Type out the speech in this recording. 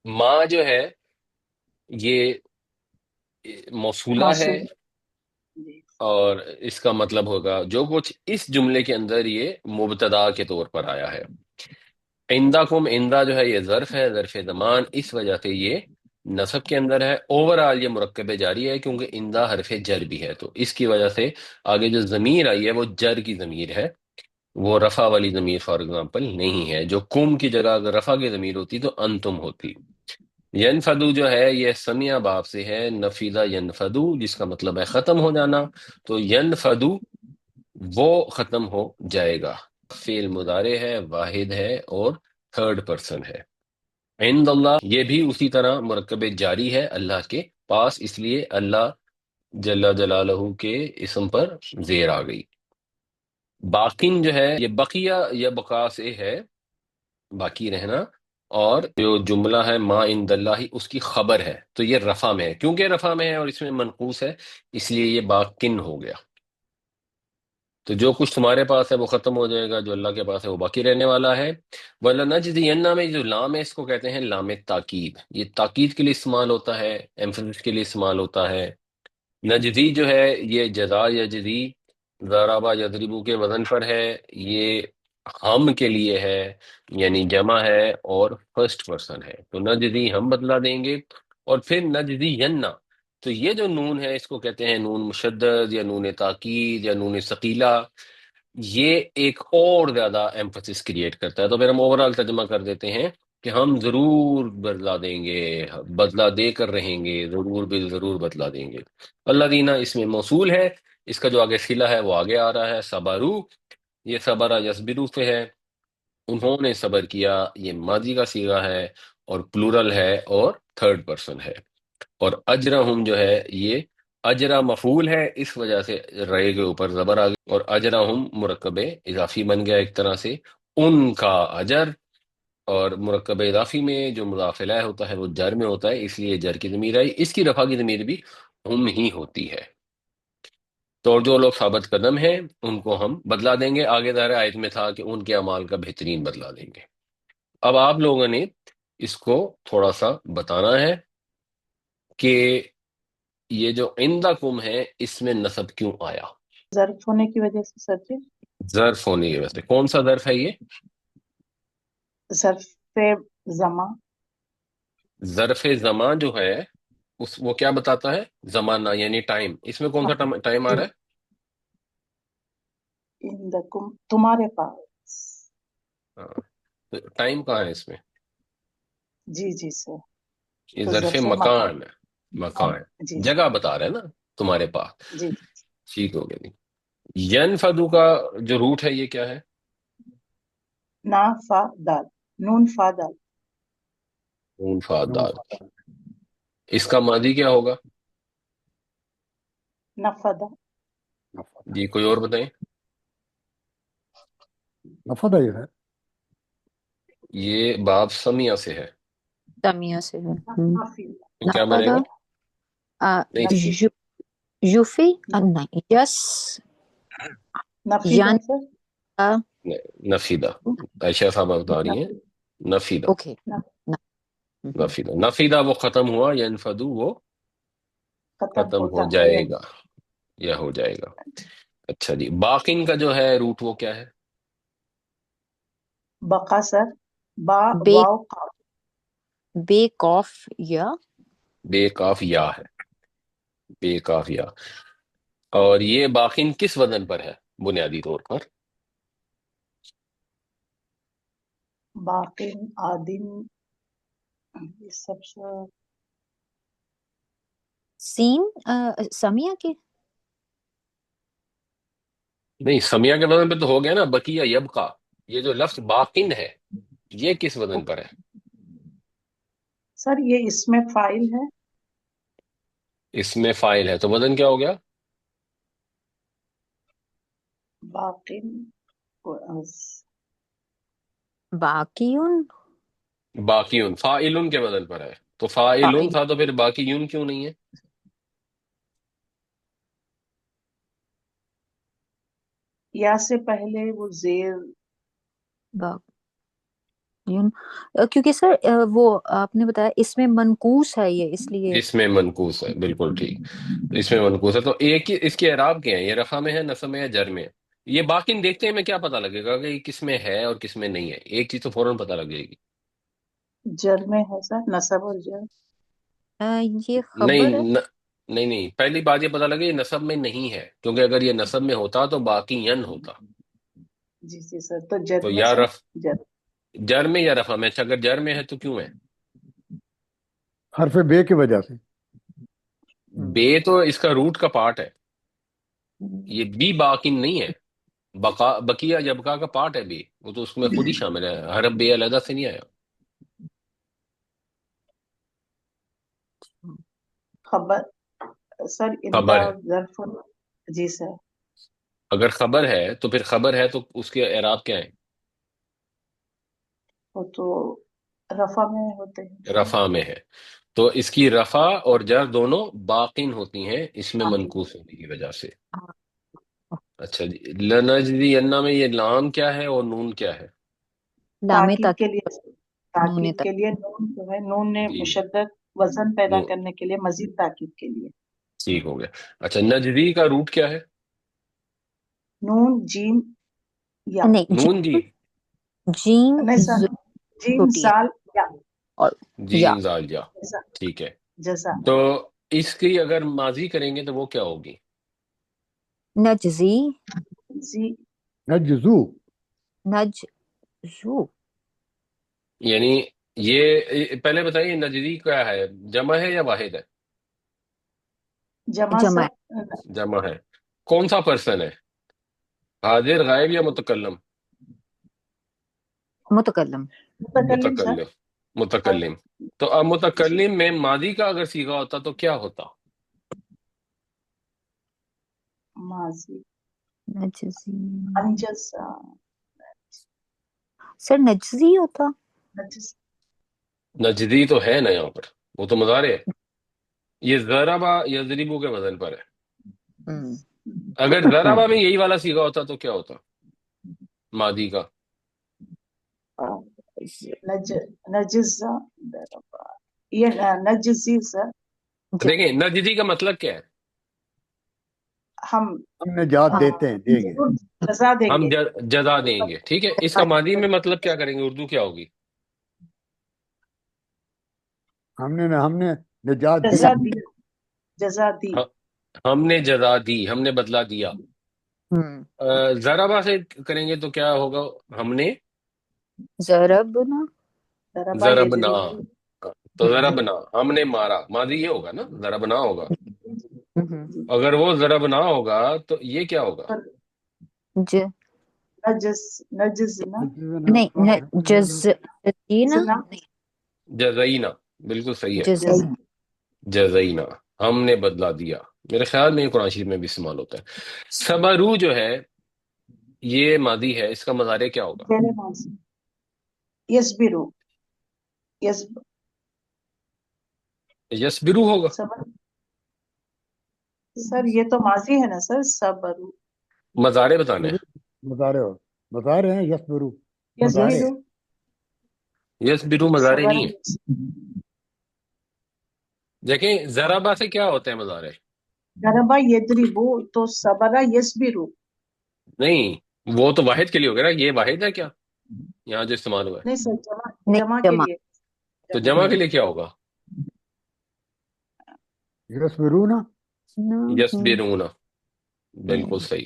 ما جو ہے یہ موصولہ ہے، موصول. جی. اور اس کا مطلب ہوگا جو کچھ اس جملے کے اندر یہ مبتدا کے طور پر آیا ہے۔ عندکم، عندہ جو ہے یہ ظرف ہے، ظرف زمان، اس وجہ سے یہ نصب کے اندر ہے۔ اوورآل یہ مرکب جاری ہے کیونکہ عندہ حرف جر بھی ہے، تو اس کی وجہ سے آگے جو ضمیر آئی ہے وہ جر کی ضمیر ہے، وہ رفع والی ضمیر فار ایگزامپل نہیں ہے۔ جو کم کی جگہ اگر رفع کی ضمیر ہوتی تو انتم ہوتی۔ ینفدو جو ہے یہ سمیہ باب سے ہے، نفیدہ ینفدو جس کا مطلب ہے ختم ہو جانا، تو ینفدو وہ ختم ہو جائے گا۔ فعل مضارع ہے، واحد ہے اور تھرڈ پرسن ہے۔ عند اللہ یہ بھی اسی طرح مرکب جاری ہے اللہ کے پاس، اس لیے اللہ جل جلالہ کے اسم پر زیر آ گئی۔ باقین جو ہے یہ بقیہ یا بقا سے ہے، باقی رہنا، اور جو جملہ ہے ما عند اللہ اس کی خبر ہے، تو یہ رفع میں ہے، کیونکہ رفع میں ہے اور اس میں منقوص ہے اس لیے یہ باقین ہو گیا۔ تو جو کچھ تمہارے پاس ہے وہ ختم ہو جائے گا، جو اللہ کے پاس ہے وہ باقی رہنے والا ہے۔ وَلَنَجْزِيَنَّ میں جو لام ہے اس کو کہتے ہیں لام تاکید، یہ تاکید کے لیے استعمال ہوتا ہے، ایمفسس کے لیے استعمال ہوتا ہے۔ نجزی جو ہے یہ جزا یجزی، ضربہ یضربو کے وزن پر ہے، یہ ہم کے لیے ہے، یعنی جمع ہے اور فرسٹ پرسن ہے، تو نجزی ہم بدلا دیں گے۔ اور پھر نجزی تو یہ جو نون ہے اس کو کہتے ہیں نون مشدد یا نون تاکید یا نون ثقیلہ، یہ ایک اور زیادہ ایمفسس کریٹ کرتا ہے۔ تو پھر ہم اوورال ترجمہ کر دیتے ہیں کہ ہم ضرور بدلا دیں گے، بدلا دے کر رہیں گے، ضرور ضرور بدلا دیں گے۔ اللہ دینا اس میں موصول ہے، اس کا جو آگے صلہ ہے وہ آگے آ رہا ہے، صبرو، یہ صبر یصبرو سے ہے، انہوں نے صبر کیا، یہ ماضی کا صیغہ ہے اور پلورل ہے اور تھرڈ پرسن ہے۔ اور اجرہم جو ہے یہ اجرا مفعول ہے، اس وجہ سے رے کے اوپر زبر آ گئی، اور اجرہم مرکب اضافی بن گیا ایک طرح سے، ان کا اجر۔ اور مرکب اضافی میں جو مضاف الیہ ہوتا ہے وہ جر میں ہوتا ہے، اس لیے جر کی ضمیر آئی، اس کی رفع کی ضمیر بھی ہم ہی ہوتی ہے۔ تو جو لوگ ثابت قدم ہیں ان کو ہم بدلا دیں گے، آگے ظاہر آیت میں تھا کہ ان کے اعمال کا بہترین بدلا دیں گے۔ اب آپ لوگوں نے اس کو تھوڑا سا بتانا ہے کہ یہ جو عندکم ہے اس میں نصب کیوں آیا؟ ظرف ہونے کی وجہ سے سر جی. ظرف ہونے کی وجہ سے۔ کون سا ظرف ہے یہ؟ ظرف زماں. ظرف زمان جو ہے وہ کیا بتاتا ہے؟ زمانہ یعنی ٹائم۔ اس میں کون سا ٹائم آ جی. رہا ہے؟ عندکم تمہارے پاس. ہاں، ٹائم کہاں ہے اس میں؟ جی جی سر. یہ تو ظرف ظرف مکان. مکان ہے، مکان جی ہے، جگہ بتا رہے ہیں نا تمہارے پاس۔ جی. ٹھیک ہو گیا۔ ینفدو کا جو روٹ ہے یہ کیا ہے؟ نا فا دال. نون فا دال. نون فا دال۔ اس کا ماضی کیا ہوگا؟ نفدا. جی کوئی اور بتائیں۔ نفدا یہ ہے، یہ باب سمیہ سے ہے، تمیہ سے ہے۔ نفی. تو کیا بنے نفدا گا؟ نہیں، نفی. یوفی نہیں، یس نفی دا ین سر. نفیدہ، عائشہ صاحبہ بتا رہی ہیں نفی. نفیدہ، اوکے نفیدہ، نفیدہ وہ ختم ہوا، ینفدو وہ ختم ختم ہو ہوتا ہے. جائے گا یا ہو جائے گا۔ اچھا جی، باقین کا جو ہے روٹ وہ کیا ہے؟ بقا سر. با بے واو قاف. بے کاف یا بے کاف یا ہے، بے کاف یا۔ اور یہ باقین کس وزن پر ہے بنیادی طور پر؟ باقین آدم. یہ سب سے سین سمیہ کے نہیں، سمیہ کے وزن پہ تو ہو گیا نا، بقیہ یبقا۔ یہ جو لفظ باقین ہے یہ کس وزن پر ہے؟ سر یہ اس میں فائل ہے. اس میں فائل ہے تو وزن کیا ہو گیا؟ باقین باقیون باقیون، فاعلن کے وزن پر ہے، تو فاعلن فاعل تھا تو پھر باقیون کیوں نہیں ہے؟ یا سے پہلے وہ زیر. با- کیونکہ سر وہ آپ نے بتایا اس میں منقوص ہے یہ، اس لیے اس میں منقوص ہے، بالکل ٹھیک، اس میں منقوص ہے۔ تو ایک ہی اس کے اعراب کیا ہے؟ یہ رفع میں ہے، نصب میں ہے، جر میں ہے؟ یہ باقی دیکھتے ہیں میں کیا پتہ لگے گا کہ یہ کس میں ہے اور کس میں نہیں ہے؟ ایک چیز تو فوراً پتہ لگ جائے گی۔ جر میں ہے سر، نصب اور جر۔ یہ نہیں خبر ہے۔ نہیں نہیں، پہلی بات یہ پتہ لگے یہ نصب میں نہیں ہے، کیونکہ اگر یہ نصب میں ہوتا تو باقی ین ہوتا۔ جی جی سر، تو جر تو میں یا سر، رف جر۔ جر میں یا رفع میں؟ اچھا اگر جر میں ہے تو کیوں ہے؟ حرف بے کی وجہ سے۔ بے تو اس کا روٹ کا پارٹ ہے، یہ بی باقی نہیں ہے۔ بقیہ یبقا کا پارٹ ہے بے، وہ تو اس میں خود ہی شامل ہے، حرف بے علیحدہ سے نہیں آیا۔ خبر سر، اندا خبر ہے، اور ظرف۔ جی سر۔ اگر خبر ہے تو پھر خبر ہے تو اس کے اعراب کیا ہے؟ وہ تو رفع میں ہوتے ہیں سر۔ رفع میں ہے، تو اس کی رفع اور جر دونوں باقین ہوتی ہیں اس میں باقی منقوص ہونے کی وجہ سے۔ اچھا جی، لنجزی انا میں یہ لام کیا ہے اور نون کیا ہے؟ لام تاکید کے لیے، نون تاکید کے لیے نون جو ہے، نون نے جی مشدد وزن پیدا نون، کرنے کے لیے، مزید تاکید کے لیے۔ ٹھیک ہو گیا۔ اچھا نجدی کا روٹ کیا ہے؟ نون جیم یا، نہیں، نون جی، جیم نہیں سر، جیم چھوٹی ہے سال یا، اور یا جیم زال جا، جزا، ٹھیک ہے۔ جزا۔ تو اس کی اگر ماضی کریں گے تو وہ کیا ہوگی؟ نجزی، جی نجزو، نجزو، یعنی یہ پہلے بتائیے نجدی کیا ہے، جمع ہے یا واحد ہے؟ جمع جمع سر، جمع ہے۔ کون سا پرسن ہے، حاضر، غائب یا متکلم؟ متکلم، متکلم سر۔ متکلم، متکلم۔ تو اب جی، متکلم میں ماضی کا اگر صیغہ ہوتا تو کیا ہوتا؟ ماضی نجزی انجز، سر نجزی ہوتا۔ نجس، نجدی تو ہے نا یہاں پر، وہ تو مضارع ہے، یہ ضربا یضربو کے وزن پر ہے۔ ہم، اگر ضربا میں یہی والا صیغہ ہوتا تو کیا ہوتا ماضی کا؟ نجزا، یہ نجزی سر، دیکھیں نجدی کا مطلب کیا ہے؟ ہم ہم نجات دیتے ہیں، دیں گے۔ ضرور جزا دیں ہم گے۔ جزا دیں گے، ٹھیک ہے۔ اس کا ماضی میں مطلب کیا کریں گے؟ اردو کیا ہوگی؟ ہم نے نجات دی۔ جزا دی، جزا دی۔ ہم نے جزا دی، ہم نے بدلہ دیا۔ ہم، ضربا سے کریں گے تو کیا ہوگا؟ ہم نے ضربنا، ضربا ضربنا، یضربو۔ تو ضربنا ہم نے مارا، ماضی یہ ہوگا نا، ضربنا ہوگا۔ ہم، جی، اگر وہ ضربنا ہوگا تو یہ کیا ہوگا؟ نجزنا، نہیں، جزینا، جزنا، جزینا، بالکل صحیح ہے، جز، جزینا، جزینا، ہم نے بدلہ دیا۔ میرے خیال میں یہ قرآن شریف میں بھی استعمال ہوتا ہے۔ صبرو جو ہے یہ ماضی ہے، اس کا مضارع کیا ہوگا؟ فعل ماضی، یصبرو، یسبرو ہوگا۔ صبر سر، یہ تو ماضی ہے نا سر، صبرو، مضارع بتانے ہیں، مظاہرے ہیں، یسبرو مظاہرے۔ یصبرو، یسبرو مضارع صبر، نہیں ہے۔ دیکھیں ضربہ سے کیا ہوتا ہے مضارع؟ ضربا یضربو، تو صبر یصبرو۔ نہیں، وہ تو واحد کے لیے ہو گیا نا، یہ واحد ہے کیا یہاں جو استعمال ہوا ہے؟ نہیں سر، جمع، نہیں، جمع کے جمع، لیے، تو جمع۔ جمع کے لیے کیا ہوگا؟ یسبرون، یسبرون، بالکل صحیح۔